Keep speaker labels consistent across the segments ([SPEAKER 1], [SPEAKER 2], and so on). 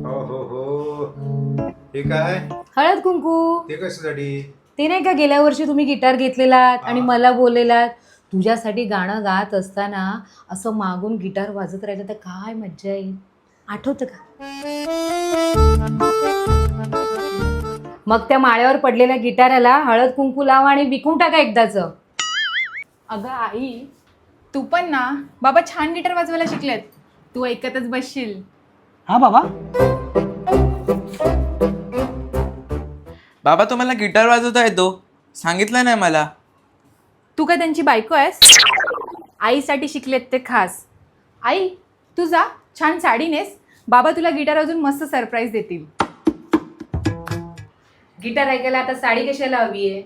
[SPEAKER 1] हो हो हो. हे काय?
[SPEAKER 2] हळद कुंकू.
[SPEAKER 1] ते कशासाठी?
[SPEAKER 2] ते नाही का गेल्या वर्षी तुम्ही गिटार घेतलेलात आणि मला बोललेलात तुझ्यासाठी गाणं गात असताना असं मागून गिटार वाजत राहिलं तर काय मज्जा येईल, आठवतं का? मग त्या माळ्यावर पडलेल्या गिटाराला हळद कुंकू लावा आणि विकून टाका एकदाच.
[SPEAKER 3] अगं आई, तू पण ना, बाबा छान गिटार वाजवायला शिकलेत, तू ऐकतच बसशील.
[SPEAKER 4] हा बाबा.
[SPEAKER 5] बाबा तुम्हाला गिटार वाजवता येतो? सांगितलं नाही मला.
[SPEAKER 3] तू काय त्यांची बायको आहेस? आईसाठी शिकलेत ते खास. आई, तू जा छान साडी नेस, बाबा तुला गिटार वाजवून मस्त सरप्राईज देतील.
[SPEAKER 2] गिटार ऐकायला आता साडी कशाला हवी आहे?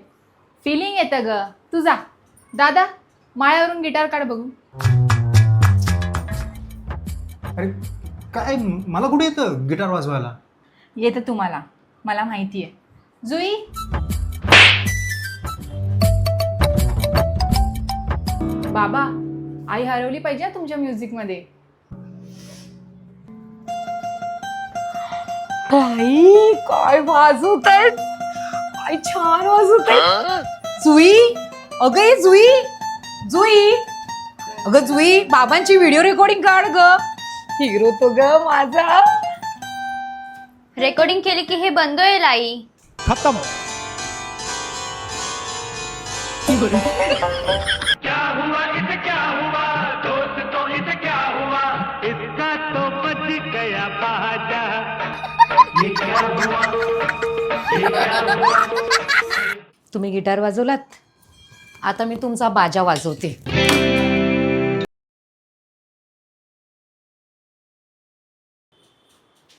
[SPEAKER 3] फिलिंग येतं ग, तू जा. दादा, माळ्यावरून गिटार काढ बघू.
[SPEAKER 1] अरे काय, मला कुठे येतं गिटार वाजवायला?
[SPEAKER 3] येतं तुम्हाला, मला माहिती आहे. जुई, बाबा, आई हरवली पाहिजे ना तुमच्या म्युझिकमध्ये.
[SPEAKER 2] आई काय वाजवत आहेत, आई छान वाजवत आहेत. जुई, अगं ये जुई, जुई, अगं जुई, बाबांची व्हिडिओ रेकॉर्डिंग काढ ग. हिरो तो ग माझा.
[SPEAKER 6] रेकॉर्डिंग केली की हे बंद होईल आई.
[SPEAKER 4] खत्म.
[SPEAKER 2] तुम्ही गिटार वाजवलात, आता मी तुमचा बाजा वाजवते.